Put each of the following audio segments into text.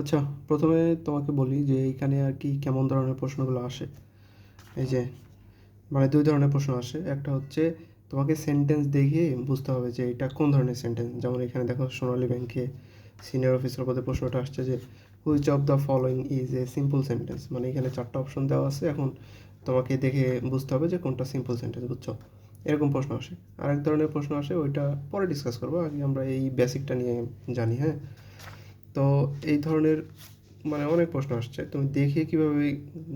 আচ্ছা, প্রথমে তোমাকে বলি যে এইখানে আর কি কেমন ধরনের প্রশ্নগুলো আসে। এই যে মানে ২ ধরনের প্রশ্ন আসে। একটা হচ্ছে তোমাকে সেন্টেন্স দেখে বুঝতে হবে যে এটা কোন ধরনের সেন্টেন্স। যেমন এখানে দেখো সোনালী ব্যাংকে সিনিয়র অফিসার পদে প্রশ্নটা আসছে যে which of the following is a simple sentence. মানে এখানে 4টা অপশন দেওয়া আছে, এখন তোমাকে দেখে বুঝতে হবে যে কোনটা সিম্পল সেন্টেন্স, বুঝছো? এরকম প্রশ্ন আসে। আরেক ধরনের প্রশ্ন আসে, ওইটা পরে ডিসকাস করবো, আগে আমরা এই বেসিকটা নিয়ে জানি, হ্যাঁ? তো এই ধরনের মানে অনেক প্রশ্ন আসছে, তুমি দেখে কীভাবে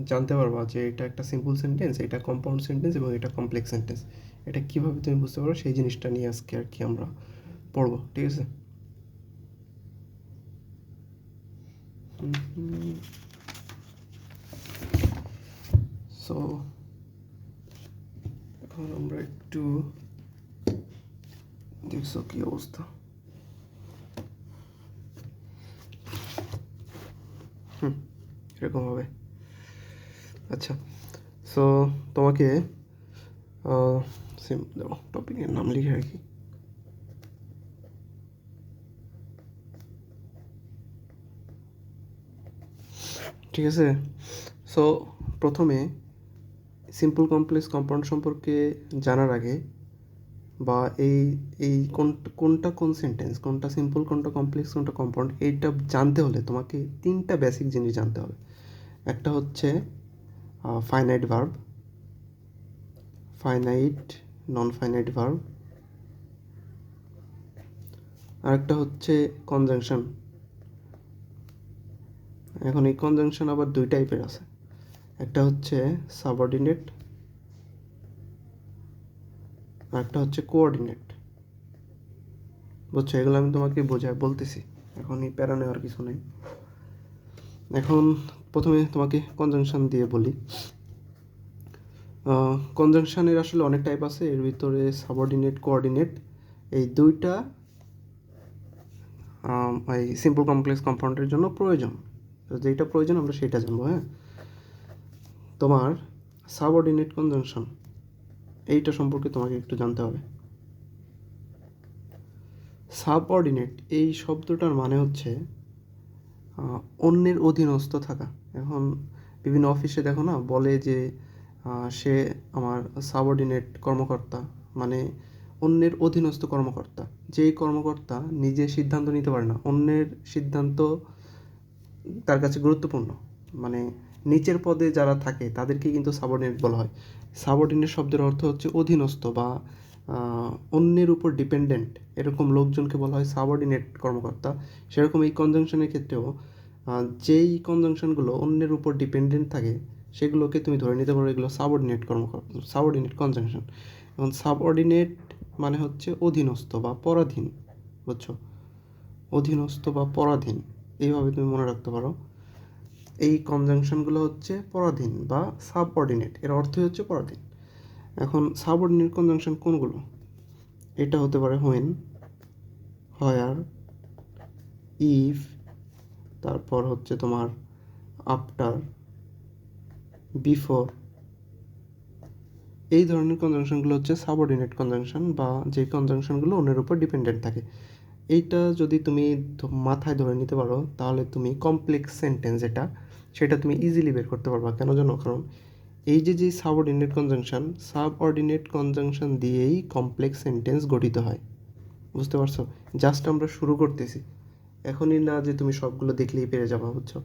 জানতে পারবা যে এটা একটা সিম্পল সেন্টেন্স, এটা কম্পাউন্ড সেন্টেন্স এবং এটা কমপ্লেক্স সেন্টেন্স। এটা কীভাবে তুমি বুঝতে পারো সেই জিনিসটা নিয়ে আজকে আর কি আমরা পড়বো, ঠিক আছে? সো এখন আমরা একটু দেখছো কী অবস্থা। এরকম হবে। আচ্ছা, সো তোমাকে দেখো টপিকের নাম লিখে রাখি। ঠিক আছে, সো প্রথমে সিম্পল কমপ্লেক্স কম্পাউন্ড সম্পর্কে জানার আগে বা এই এই কোনটা কোন সেন্টেন্স, কোনটা সিম্পল, কোনটা কমপ্লেক্স, কোনটা কম্পাউন্ড, এইটা জানতে হলে তোমাকে 3টা বেসিক জিনিস জানতে হবে। একটা হচ্ছে finite verb, finite non finite verb, আরেকটা হচ্ছে কনজাংশন। এখন এই কনজাংশন আবার 2 টাইপের আছে। একটা হচ্ছে সাবঅর্ডিনেট, আরেকটা হচ্ছে কোঅর্ডিনেট। বুঝছো? এগুলো আমি তোমাকে বোঝায় বলতেছি, এখন এই প্যারা নেওয়ার কিছু নেই। এখন প্রথমে তোমাকে কনজাংশন দিয়ে বলি। কনজাংশনের আসলে অনেক টাইপ আছে, এর ভিতরে সাবঅর্ডিনেট, কোঅর্ডিনেট, এই 2টা এই সিম্পল কমপ্লেক্স কম্পাউন্ডের জন্য প্রয়োজন। তো যেটা প্রয়োজন আমরা সেটা জানবো, হ্যাঁ? তোমার সাবঅর্ডিনেট কনজাংশন এইটা সম্পর্কে তোমাকে একটু জানতে হবে। সাবঅর্ডিনেট এই শব্দটার মানে হচ্ছে অন্যের অধীনস্থ থাকা। এখন বিভিন্ন অফিসে দেখো না, বলে যে সে আমার সাবঅর্ডিনেট কর্মকর্তা, মানে অন্যের অধীনস্থ কর্মকর্তা। যেই কর্মকর্তা নিজে সিদ্ধান্ত নিতে পারে না, অন্যের সিদ্ধান্ত তার কাছে গুরুত্বপূর্ণ, মানে নিচের পদে যারা থাকে তাদেরকে কিন্তু সাবঅর্ডিনেট বলা হয়। সাবঅর্ডিনেট শব্দের অর্থ হচ্ছে অধীনস্থ বা অন্যের উপর ডিপেন্ডেন্ট, এরকম লোকজনকে বলা হয় সাবঅর্ডিনেট কর্মকর্তা। সেরকম এই কনজাংশনের ক্ষেত্রেও যেই কনজাংশনগুলো অন্যের উপর ডিপেন্ডেন্ট থাকে সেগুলোকে তুমি ধরে নিতে পারো এগুলো সাবঅর্ডিনেট কর্মকর্তা, সাবঅর্ডিনেট কনজাংশন। এবং সাবঅর্ডিনেট মানে হচ্ছে অধীনস্থ বা পরাধীন, বুঝছো? অধীনস্থ বা পরাধীন, এইভাবে তুমি মনে রাখতে পারো। এই কনজাংশনগুলো হচ্ছে পরাধীন বা সাবঅর্ডিনেট, এর অর্থই হচ্ছে পরাধীন। এখন সাবঅর্ডিনেট কনজাংশন কোনগুলো? এটা হতে পারে হোয়েন, হোয়ার, ইফ, তারপর হচ্ছে তোমার আফটার, বিফোর। এই ধরনের কনজাংশনগুলো হচ্ছে সাবঅর্ডিনেট কনজাংশন, বা যে কনজাংশনগুলো অন্যের উপর ডিপেন্ডেন্ট থাকে। এইটা যদি তুমি মাথায় ধরে নিতে পারো তাহলে তুমি কমপ্লেক্স সেন্টেন্স সেটা তুমি ইজিলি বের করতে পারবা। কেন জানো? কারণ এই যে সাবঅর্ডিনেট কনজাংশন দিয়েই কমপ্লেক্স সেন্টেন্স গঠিত হয়। বুঝতে পারছো? জাস্ট আমরা শুরু করতেছি, এখনই না যে তুমি সবগুলো দেখলেই পেরে যাবা, বুঝছো?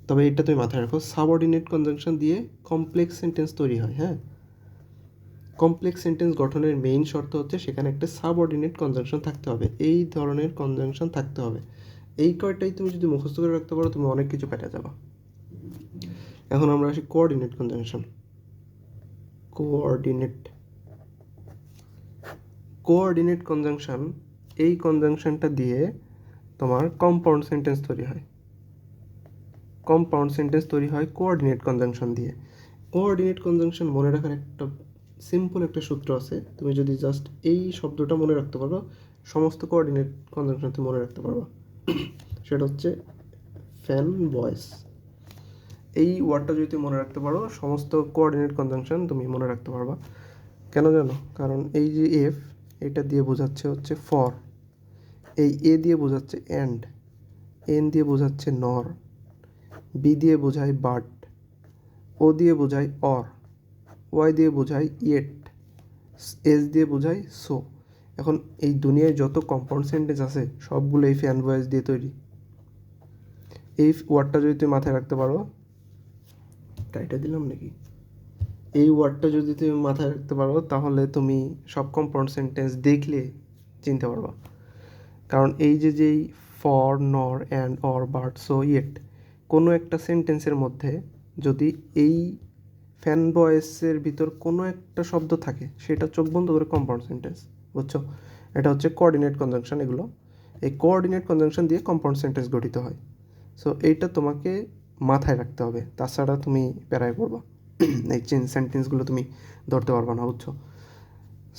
তবে এটা তুমি মাথায় রাখো, সাবঅর্ডিনেট কনজাংশন দিয়ে কমপ্লেক্স সেন্টেন্স তৈরি হয়, হ্যাঁ? কমপ্লেক্স সেন্টেন্স গঠনের মেইন শর্ত হচ্ছে সেখানে একটা সাবঅর্ডিনেট কনজাংশন থাকতে হবে, এই ধরনের কনজাংশন থাকতে হবে। এই কয়টাই তুমি যদি মুখস্থ করে রাখতে পারো তুমি অনেক কিছু পেতে যাবা। এখন আমরা আসি কোঅর্ডিনেট কনজাংশন। কোঅর্ডিনেট কনজাংশন, এই কনজাংশনটা দিয়ে তোমার কম্পাউন্ড সেন্টেন্স তৈরি হয়। কম্পাউন্ড সেন্টেন্স তৈরি হয় কোঅর্ডিনেট কনজাংশন দিয়ে। কোঅর্ডিনেট কনজাংশন মনে রাখার একটা সিম্পল একটা সূত্র আছে, তুমি যদি জাস্ট এই শব্দটা মনে রাখতে পারো সমস্ত কোঅর্ডিনেট কনজাংশন তুমি মনে রাখতে পারবা। সেটা হচ্ছে ফ্যান ভয়েস। এই ওয়ার্ডটা যদি তুমি মনে রাখতে পারো সমস্ত কোঅর্ডিনেট কনজাংশন তুমি মনে রাখতে পারবা। কেন জানো? কারণ এই যে এফ, এটা দিয়ে বোঝাচ্ছে হচ্ছে ফর, এই এ দিয়ে বোঝাচ্ছে অ্যান্ড, এন দিয়ে বোঝাচ্ছে নর, বি দিয়ে বোঝায় বাট, ও দিয়ে বোঝায় অর, ওয়াই দিয়ে বোঝায় ইয়েট, এস দিয়ে বোঝায় সো। এখন এই দুনিয়ায় যত কম্পাউন্ড সেন্টেন্স আছে সবগুলো এই ফ্যান ভয়েস দিয়ে তৈরি। এই ওয়ার্ডটা যদি তুমি মাথায় রাখতে পারো, টাইটা দিলাম নাকি, এই ওয়ার্ডটা যদি তুমি মাথায় রাখতে পারো তাহলে তুমি সব কম্পাউন্ড সেন্টেন্স দেখলে চিনতে পারবা। কারণ এই যেই ফর, নর, and, or, but, so, yet, কোনো একটা সেন্টেন্সের মধ্যে যদি এই ফ্যান ভয়েসের ভিতর কোনো একটা শব্দ থাকে সেটা চোখ বন্ধ করে কম্পাউন্ড সেন্টেন্স, বুঝছো? এটা হচ্ছে কোঅর্ডিনেট কনজাংশন। এগুলো এই কোঅর্ডিনেট কনজাংশন দিয়ে কম্পাউন্ড সেন্টেন্স গঠিত হয়। সো এইটা তোমাকে মাথায় রাখতে হবে, তাছাড়া তুমি প্যারায় পড়বা, এই সেন্টেন্সগুলো তুমি ধরতে পারবা না, বুঝছো?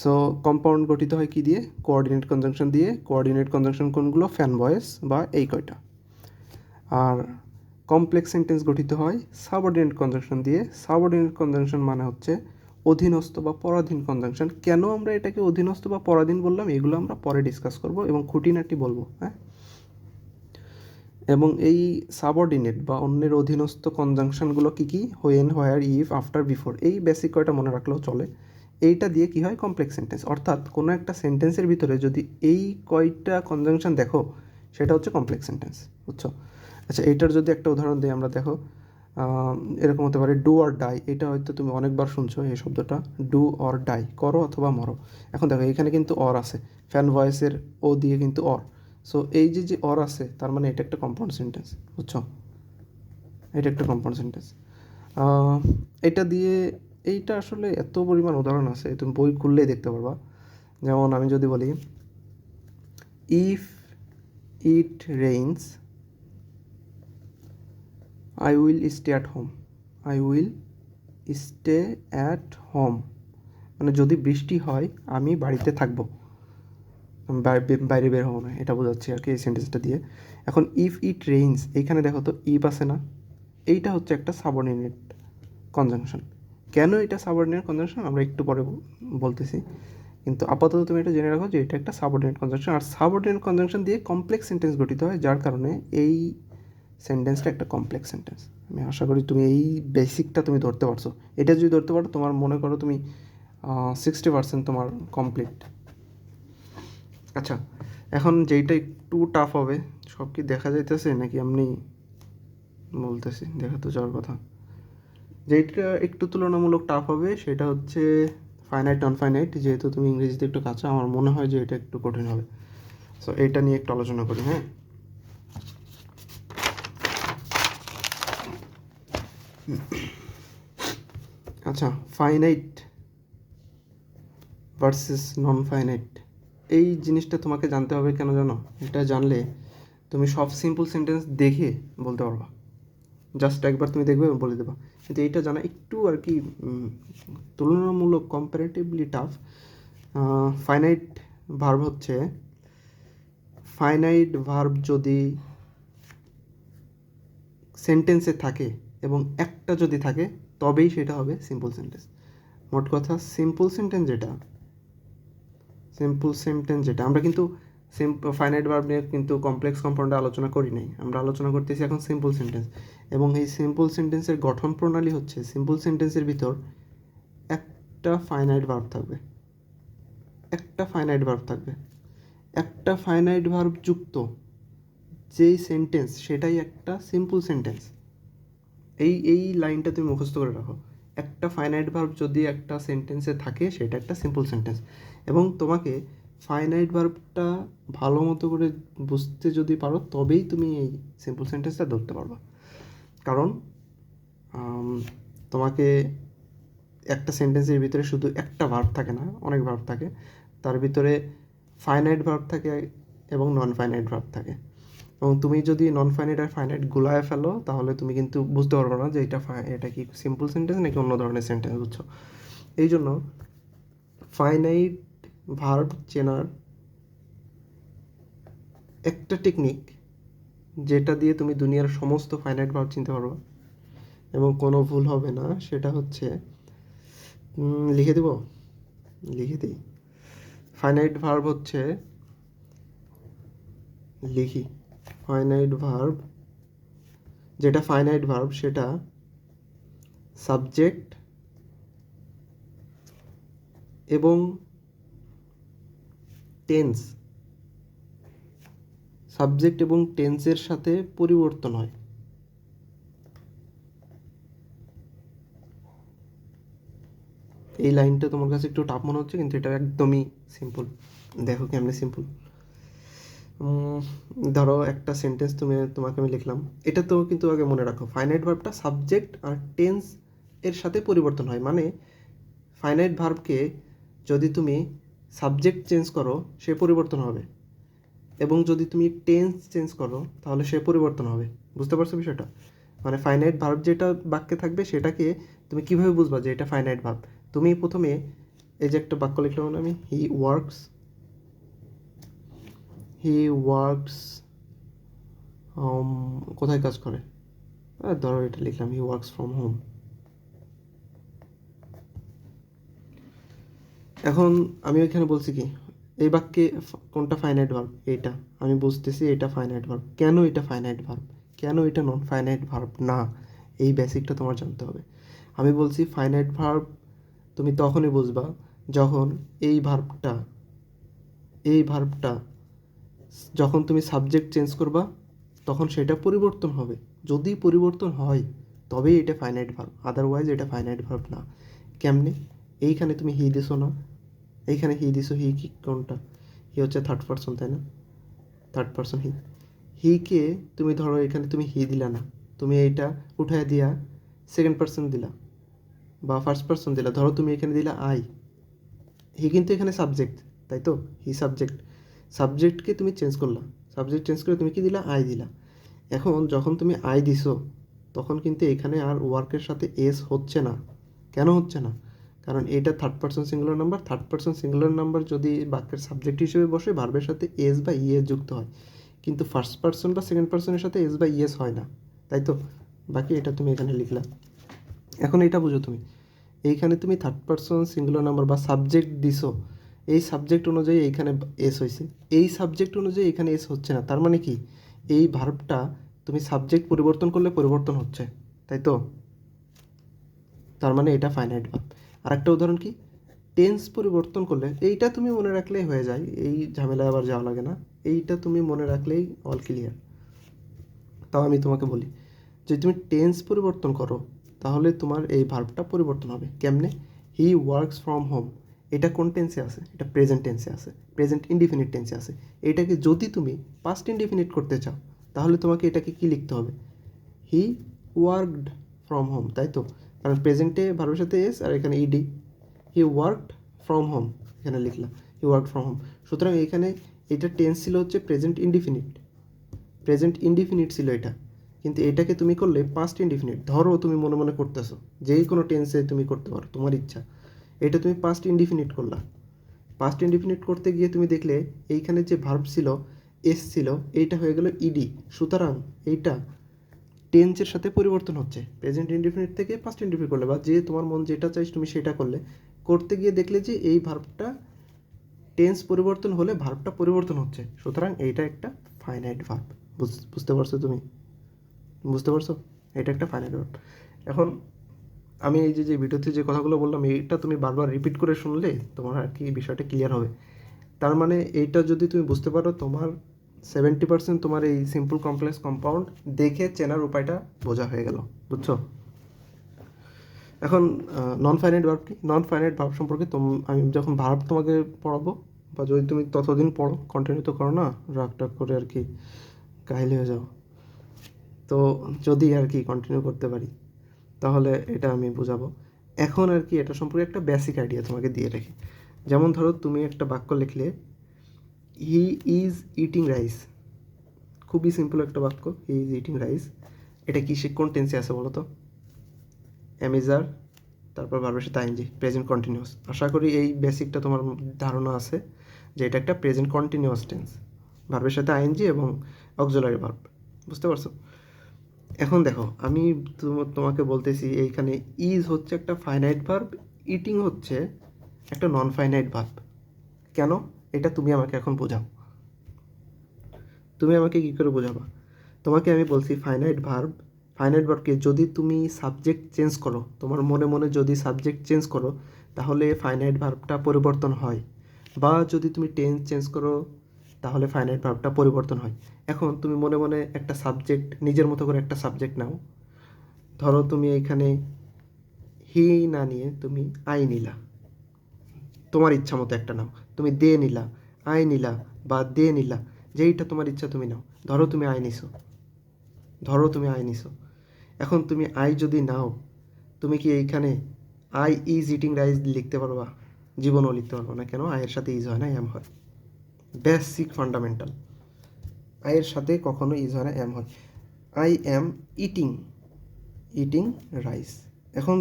সো কম্পাউন্ড গঠিত হয় কি দিয়ে? কোঅর্ডিনেট কনজাংশন দিয়ে। কোঅর্ডিনেট কনজাংশন কোনগুলো? ফ্যান ভয়েস বা এই কয়টা। আর কমপ্লেক্স সেন্টেন্স গঠিত হয় সাবঅর্ডিনেট কনজাংশন দিয়ে। সাবঅর্ডিনেট কনজাংশন মানে হচ্ছে অধীনস্থ বা পরাধীন কনজাংশন। কেন আমরা এটাকে অধীনস্থ বা পরাধীন বললাম এগুলো আমরা পরে ডিসকাস করব এবং খুঁটিনাটি বলবো, হ্যাঁ। এবং এই সাবঅর্ডিনেট বা অন্যের অধীনস্থ কনজাংশনগুলো কী কী? When, where, if, after, before, এই বেসিক কয়টা মনে রাখলেও চলে। এইটা দিয়ে কি হয়? Complex sentence. অর্থাৎ কোনো একটা সেন্টেন্সের ভিতরে যদি এই কয়টা কনজাংশন দেখো সেটা হচ্ছে কমপ্লেক্স সেন্টেন্স, বুঝছো? আচ্ছা, এইটার যদি একটা উদাহরণ দিই আমরা, দেখো এরকম হতে পারে ডু অর ডাই। এটা হয়তো তুমি অনেকবার শুনছো এই শব্দটা, ডু অর ডাই, করো অথবা মরো। এখন দেখো এখানে কিন্তু অর আছে, ফ্যান ভয়েসের ও দিয়ে কিন্তু অর। সো এই যে অর আছে তার মানে এটা একটা কম্পাউন্ড সেন্টেন্স, বুঝছো? এটা একটা কম্পাউন্ড সেন্টেন্স। এটা দিয়ে এইটা আসলে এত পরিমাণ উদাহরণ আছে, তুমি বই খুললেই দেখতে পারবা। যেমন আমি যদি বলি if it rains I will stay at home. I will stay at home মানে যদি বৃষ্টি হয় আমি বাড়িতে থাকবো, বাইরে বের হবো না, এটা বোঝাচ্ছে আর কি এই সেন্টেন্সটা দিয়ে। এখন ইফ ইট রেইনস, এইখানে দেখো তো ইফ আছে না, এইটা হচ্ছে একটা সাবঅর্ডিনেট কনজাংশন। কেন এটা সাবঅর্ডিনেট কনজাংশন আমরা একটু পরে বলতেছি, কিন্তু আপাতত তুমি এটা জেনে রাখো যে এটা একটা সাবঅর্ডিনেট কনজাংশন। আর সাবঅর্ডিনেট কনজাংশন দিয়ে কমপ্লেক্স সেন্টেন্স গঠিত হয়, যার কারণে এই সেন্টেন্সটা একটা কমপ্লেক্স সেন্টেন্স। আমি আশা করি তুমি এই বেসিকটা তুমি ধরতে পারছো। এটা যদি ধরতে পারো তোমার মনে করো তুমি 60% তোমার কমপ্লিট। আচ্ছা, এখন যেইটা একটু টাফ হবে, সব কি দেখা যাইতেছে নাকি এমনি বলতেছি? দেখা তো যাওয়ার কথা। যেইটা একটু তুলনামূলক টাফ হবে সেটা হচ্ছে ফাইনাইট নন ফাইনাইট। যেহেতু তুমি ইংরেজিতে একটু কাঁচা, আমার মনে হয় যে এটা একটু কঠিন হবে। সো এটা নিয়ে একটু আলোচনা করি, হ্যাঁ। আচ্ছা, ফাইনাইট ভার্সেস নন ফাইনাইট, এই জিনিসটা তোমাকে জানতে হবে। কেন জানো? এটা জানলে তুমি সব সিম্পল সেন্টেন্স দেখে বলতে পারবা। জাস্ট একবার তুমি দেখবে এবং বলে দেবা। কিন্তু এইটা জানা একটু আর কি তুলনামূলক কম্পারেটিভলি টাফ। ফাইনাইট ভার্ব হচ্ছে, ফাইনাইট ভার্ব যদি সেন্টেন্সে থাকে এবং একটা যদি থাকে তবেই সেটা হবে সিম্পল সেন্টেন্স। মোট কথা সিম্পল সেন্টেন্স যেটা আমরা কিন্তু ফাইনাইট ভার্ব নিয়ে কিন্তু কমপ্লেক্স কম্পাউন্ডে আলোচনা করি নাই, আমরা আলোচনা করতেছি এখন সিম্পল সেন্টেন্স। এবং এই সিম্পল সেন্টেন্সের গঠন প্রণালী হচ্ছে, সিম্পল সেন্টেন্সের ভিতর একটা ফাইনাইট ভার্ব থাকবে, একটা ফাইনাইট ভার্ব যুক্ত যেই সেন্টেন্স সেটাই একটা সিম্পল সেন্টেন্স। এই লাইনটা তুমি মুখস্থ করে রাখো। একটা ফাইনাইট ভার্ব যদি একটা সেন্টেন্সে থাকে সেটা একটা সিম্পল সেন্টেন্স। এবং তোমাকে ফাইনাইট ভার্বটা ভালো মতো করে বুঝতে যদি পারো তবেই তুমি এই সিম্পল সেন্টেন্সটা ধরতে পারবা। কারণ তোমাকে একটা সেন্টেন্সের ভিতরে শুধু একটা ভার্ব থাকে না, অনেক ভার্ব থাকে। তার ভিতরে ফাইনাইট ভার্ব থাকে এবং নন ফাইনাইট ভার্ব থাকে। এবং তুমি যদি নন ফাইনাইট আর ফাইনাইট গুলায় ফেলো তাহলে তুমি কিন্তু বুঝতে পারবে না যে এটা কি সিম্পল সেন্টেন্স নাকি অন্য ধরনের সেন্টেন্স, বুঝছো? এই জন্য ফাইনাইট ভার্ব চেনার একটা টেকনিক যেটা দিয়ে তুমি দুনিয়ার সমস্ত ফাইনাইট ভার্ব চিনতে পারবে এবং কোনো ভুল হবে না, সেটা হচ্ছে লিখে দিই। ফাইনাইট ভার্ব হচ্ছে, লিখি, ফাইনাইট ভার্ব, যেটা ফাইনাইট ভার্ব সেটা সাবজেক্ট এবং টেন্স, সাবজেক্ট এবং টেন্সের সাথে পরিবর্তন হয়। এই লাইনটা তোমার কাছে একটু টাফ মনে হচ্ছে, কিন্তু এটা একদমই সিম্পল। দেখো কেমনে সিম্পল। ধরো একটা সেন্টেন্স তোমাকে আমি লিখলাম, এটা তো কিন্তু আগে মনে রাখো, ফাইনাইট ভার্বটা সাবজেক্ট আর টেন্স এর সাথে পরিবর্তন হয়। মানে ফাইনাইট ভার্বকে যদি তুমি সাবজেক্ট চেঞ্জ করো সে পরিবর্তন হবে, এবং যদি তুমি টেন্স চেঞ্জ করো তাহলে সে পরিবর্তন হবে। বুঝতে পারছো বিষয়টা? মানে ফাইনাইট ভার্ব যেটা বাক্যে থাকবে সেটাকে তুমি কীভাবে বুঝবা যে এটা ফাইনাইট ভার্ব? তুমি প্রথমে এই যে একটা বাক্য লিখলাম না আমি, হি ওয়ার্কস কোথায় কাজ করে? ধরো এটা লিখলাম, হি ওয়ার্কস ফ্রম হোম। এখন আমি ওইখানে বলছি কি, এই বাক্যে কোনটা ফাইনাইট ভার্ব? এইটা। আমি বুঝতেছি এটা ফাইনাইট ভার্ব। কেন এটা ফাইনাইট ভার্ব, কেন এটা নন ফাইনাইট ভার্ব না, এই বেসিকটা তোমার জানতে হবে। আমি বলছি ফাইনাইট ভার্ব তুমি তখনই বুঝবা যখন এই ভার্বটা যখন তুমি সাবজেক্ট চেঞ্জ করবা তখন সেটা পরিবর্তন হবে। যদি পরিবর্তন হয় তবেই এটা ফাইনাইট ভার্ব, আদারওয়াইজ এটা ফাইনাইট ভার্ব না। কেমনে? এইখানে তুমি হি দিছো না, এইখানে হি দিছো, হি কি কোনটা? হি হচ্ছে থার্ড পারসন, তাই না? থার্ড পারসন হিকে তুমি ধরো এখানে তুমি হি দিলা না, তুমি এইটা উঠায় দিয়া সেকেন্ড পারসন দিলা বা ফার্স্ট পারসন দিলা। ধরো তুমি এখানে দিলা আই, হি কিন্তু এখানে সাবজেক্ট, তাই তো? হি সাবজেক্টকে তুমি চেঞ্জ করলা, সাবজেক্ট চেঞ্জ করে তুমি কি দিলা? আই দিলা। এখন যখন তুমি আই দিছো তখন কিন্তু এখানে আর ওয়ার্কের সাথে এস হচ্ছে না। কেন হচ্ছে না? কারণ এটা third person singular number. Third person singular number যদি বাক্যের সাবজেক্ট হিসেবে বসে ভার্বের সাথে এস বা ইএস যুক্ত হয়, কিন্তু ফার্স্ট পারসন বা সেকেন্ড পারসনের সাথে এস বা ইএস হয় না, তাই তো? বাকি এটা তুমি এখানে লিখলা। এখন এটা বুঝো তুমি, এইখানে তুমি থার্ড পারসন সিঙ্গুলার নাম্বার বা সাবজেক্ট দিছো, এই সাবজেক্ট অনুযায়ী এইখানে এস হয়েছে, এই সাবজেক্ট অনুযায়ী এখানে এস হচ্ছে না। তার মানে কি, এই ভার্বটা তুমি সাবজেক্ট পরিবর্তন করলে পরিবর্তন হচ্ছে, তাই তো? তার মানে এটা ফাইনাইট ভার্ব। আরেকটা উদাহরণ কি, টেন্স পরিবর্তন করলে, এইটা তুমি মনে রাখলেই হয়ে যায়, এই ঝামেলায় আবার যাওয়া লাগে না, এইটা তুমি মনে রাখলেই অল ক্লিয়ার। তাও আমি তোমাকে বলি, যদি তুমি টেন্স পরিবর্তন করো তাহলে তোমার এই ভার্বটা পরিবর্তন হবে। কেমনে? হি ওয়ার্কস ফ্রম হোম, এটা কোন টেন্সে আছে? এটা প্রেজেন্ট টেন্সে আছে, প্রেজেন্ট ইনডিফিনিট টেন্সে আছে। এটাকে যদি তুমি পাস্ট ইনডিফিনিট করতে চাও তাহলে তোমাকে এটাকে কি লিখতে হবে? হি ওয়ার্কড ফ্রম হোম, তাই তো? কারণ প্রেজেন্টে ভার্বের সাথে এস আর এখানে ED. He worked from home, এখানে লিখলাম হি ওয়ার্কড ফ্রম হোম। সুতরাং এখানে এটা টেন্স ছিল হচ্ছে প্রেজেন্ট ইনডিফিনিট ছিল এটা, কিন্তু এটাকে তুমি করলে পাস্ট ইনডিফিনিট। ধরো তুমি মনে মনে করতেছো, যেই কোনো টেন্সে তুমি করতে পারো, তোমার ইচ্ছা। এটা তুমি পাস্ট ইনডিফিনিট করলা, পাস্ট ইনডিফিনিট করতে গিয়ে তুমি দেখলে এইখানে যে ভার্ব ছিল এস ছিল, এইটা হয়ে গেল ইডি। সুতরাং এইটা টেন্সের সাথে পরিবর্তন হচ্ছে। প্রেজেন্ট ইনডিফিনিট থেকে পাস্ট ইনডিফিনিট করলে বা যে তোমার মন যেটা চাইছ তুমি সেটা করলে, করতে গিয়ে দেখলে যে এই ভার্বটা টেন্স পরিবর্তন হলে ভার্বটা পরিবর্তন হচ্ছে। সুতরাং এইটা একটা ফাইনাইট ভার্ব। বুঝতে পারছো তুমি? বুঝতে পারছো? এটা একটা ফাইনাইট ভার্ব। এখন আমি এই যে ভিডিওতে যে কথাগুলো বললাম এইটা তুমি বারবার রিপিট করে শুনলে তোমার আর কি বিষয়টা ক্লিয়ার হবে। তার মানে এইটা যদি তুমি বুঝতে পারো, তোমার 70% তোমার এই সিম্পল কমপ্লেক্স কম্পাউন্ড দেখে চেনার উপায়টা বোঝা হয়ে গেল। বুঝছো? এখন নন ফাইনাইট ভার্ব কি? নন ফাইনাইট ভার্ব সম্পর্কে আমি যখন ভার্ব তোমাকে পড়াবো, বা যদি তুমি ততদিন পড়ো, কন্টিনিউ তো করো না, রাগ টাগ করে আর কি কাহিল হয়ে যাও, তো যদি আর কি কন্টিনিউ করতে পারি তাহলে এটা আমি বোঝাবো। এখন আর কি এটা সম্পর্কে একটা বেসিক আইডিয়া তোমাকে দিয়ে রাখি। যেমন ধরো তুমি একটা বাক্য লিখলে, হি ইজ ইটিং রাইস। খুবই সিম্পল একটা বাক্য, হি ইজ ইটিং রাইস। এটা কি সে কোন টেন্সে আছে বলো তো? অ্যামিজার, তারপর ভার্বের সাথে আইএনজি, প্রেজেন্ট কন্টিনিউয়াস। আশা করি এই বেসিকটা তোমার ধারণা আছে যে এটা একটা প্রেজেন্ট কন্টিনিউয়াস টেন্স, ভার্বের সাথে আইএনজি এবং অক্সিলারি ভার্ব। বুঝতে পারছো? এখন দেখো, আমি তোমাকে বলতেছি এইখানে ইজ হচ্ছে একটা ফাইনাইট ভার্ব, ইটিং হচ্ছে একটা নন ফাইনাইট ভার্ব। কেন? এটা তুমি আমাকে এখন বোঝাও। তুমি আমাকে কী করে বোঝাবা? তোমাকে আমি বলছি ফাইনাইট ভার্বকে যদি তুমি সাবজেক্ট চেঞ্জ করো, তোমার মনে মনে যদি সাবজেক্ট চেঞ্জ করো, তাহলে ফাইনাইট ভার্বটা পরিবর্তন হয়, বা যদি তুমি টেন্স চেঞ্জ করো তাহলে ফাইনাইট ভার্বটা পরিবর্তন হয়। এখন তুমি মনে মনে একটা সাবজেক্ট, নিজের মতো করে একটা সাবজেক্ট নাও। ধরো তুমি এখানে হি না নিয়ে তুমি আই নিলা, তোমার ইচ্ছা মতো একটা নাও। তুমি দে নিলা, আই নিলা, বা দে নিলা, যেইটা তোমার ইচ্ছা তুমি নাও। ধরো তুমি আই নিছো। এখন তুমি আই যদি নাও, তুমি কি এইখানে আই ইজ ইটিং রাইস লিখতে পারবা? জীবনও লিখতে পারবো না। কেন? আয়ের সাথে ইজ হয় না, এম হয়। Basic fundamental. আয়ের সাথে কখনো ইজ হয় না, এম হয়। I am eating eating rice. এখন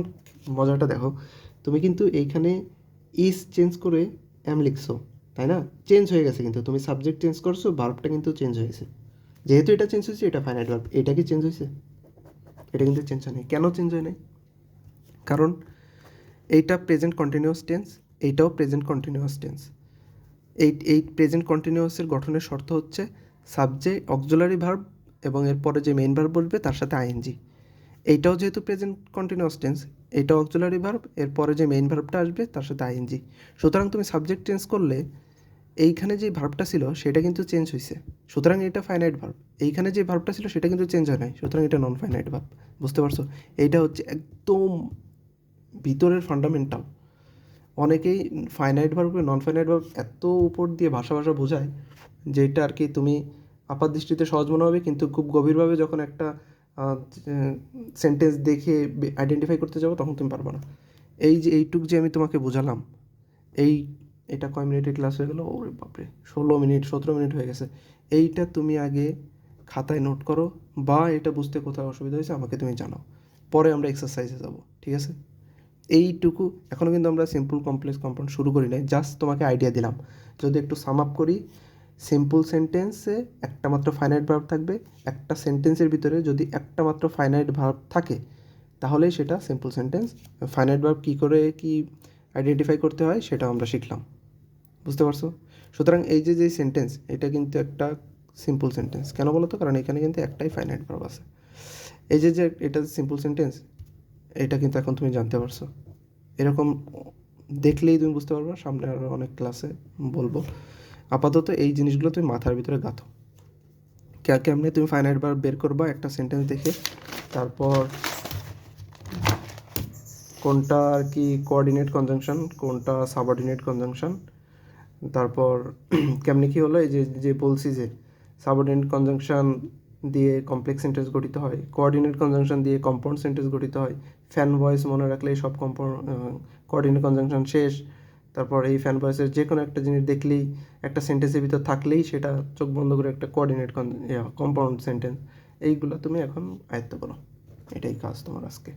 মজাটা দেখো, তুমি কিন্তু এইখানে ইজ চেঞ্জ করে এম লিখছো, তাই না? চেঞ্জ হয়ে গেছে, কিন্তু তুমি সাবজেক্ট চেঞ্জ করছো, ভার্বটা কিন্তু চেঞ্জ হয়েছে। যেহেতু এটা চেঞ্জ হয়েছে, এটা ফাইনাইট ভার্ব। এটা কি চেঞ্জ হয়েছে? এটা কিন্তু চেঞ্জ হয় নাই। কেন চেঞ্জ হয় নাই? কারণ এইটা প্রেজেন্ট কন্টিনিউয়াস টেন্স, এইটাও প্রেজেন্ট কন্টিনিউয়াস টেন্স। এই প্রেজেন্ট কন্টিনিউয়াসের গঠনের শর্ত হচ্ছে সাবজেক্ট, অক্সিলারি ভার্ব এবং এরপরে যে মেইন ভার্ব বলবে তার সাথে আইএনজি। এইটাও যেহেতু প্রেজেন্ট কন্টিনিউয়াস টেন্স, এইটাও অক্সিলারি ভার্ব, এরপরে যে মেইন ভার্বটা আসবে তার সাথে আইএনজি। সুতরাং তুমি সাবজেক্ট চেঞ্জ করলে এইখানে যে ভার্বটা ছিল সেটা কিন্তু চেঞ্জ হয়েছে, সুতরাং এটা ফাইনাইট ভার্ব। এইখানে যে ভার্বটা ছিল সেটা কিন্তু চেঞ্জ হয় নাই, সুতরাং এটা নন ফাইনাইট ভার্ব। বুঝতে পারছো? এইটা হচ্ছে একদম ভিতরের ফান্ডামেন্টাল। অনেকেই ফাইনাইট ভার্বকে নন ফাইনাইট ভার্ব এত উপর দিয়ে ভাষা বোঝায়, যেটা আর কি তুমি আপাত দৃষ্টিতে সহজ মনে হবে, কিন্তু খুব গভীরভাবে যখন একটা সেন্টেন্স দেখে আইডেন্টিফাই করতে যাবো তখন তুমি পারবে না। এই যে এইটুক যে আমি তোমাকে বোঝালাম, এই এটা কয় মিনিটের ক্লাস হয়ে গেলো? ওরে বাপরে, 16 মিনিট 17 মিনিট হয়ে গেছে। এইটা তুমি আগে খাতায় নোট করো, বা এটা বুঝতে কোথাও অসুবিধা হয়েছে আমাকে তুমি জানাও, পরে আমরা এক্সারসাইজে যাব, ঠিক আছে? এইটুকু। এখনও কিন্তু আমরা সিম্পল কমপ্লেক্স কম্পাউন্ড শুরু করি নাই, জাস্ট তোমাকে আইডিয়া দিলাম। যদি একটু সাম আপ করি, সিম্পল সেন্টেন্সে একটা মাত্র ফাইনাইট ভার্ব থাকবে। একটা সেন্টেন্সের ভিতরে যদি একটা মাত্র ফাইনাইট ভার্ব থাকে তাহলেই সেটা সিম্পল সেন্টেন্স। ফাইনাইট ভার্ব কী করে কি আইডেন্টিফাই করতে হয় সেটাও আমরা শিখলাম। বুঝতে পারছো? সুতরাং এই যে সেন্টেন্স, এটা কিন্তু একটা সিম্পল সেন্টেন্স। কেন বলো তো? কারণ এখানে কিন্তু একটাই ফাইনাইট ভার্ব আছে। এই যে এটা সিম্পল সেন্টেন্স, এটা কিন্তু এখন তুমি জানতে পারছো। এরকম দেখলেই তুমি বুঝতে পারবে, সামনে আরও অনেক ক্লাসে বলবো। আপাতত এই জিনিসগুলো তুমি মাথার ভিতরে গাঁথো। কেমনে তুমি ফাইনাইট ভার্ব বের করবা একটা সেন্টেন্স দেখে, তারপর কোনটা আর কি কোঅর্ডিনেট কনজাংশন, কোনটা সাবঅর্ডিনেট কনজাংশন, তারপর কেমনে কী হলো, এই যে বলছি যে সাবঅর্ডিনেট কনজাংশন দিয়ে কমপ্লেক্স সেন্টেন্স গঠিত হয়, কোঅর্ডিনেট কনজাংশন দিয়ে কম্পাউন্ড সেন্টেন্স গঠিত হয়। ফ্যান ভয়েস মনে রাখলেই সব কোঅর্ডিনেট কনজাংশন শেষ। তারপর এই ফ্যান ভয়েসের যে কোনো একটা জিনিস দেখলেই, একটা সেন্টেন্সের ভিতর থাকলেই সেটা চোখ বন্ধ করে একটা কোঅর্ডিনেট কম্পাউন্ড সেন্টেন্স। এইগুলো তুমি এখন আয়ত্ত করো, এটাই কাজ তোমার আজকে।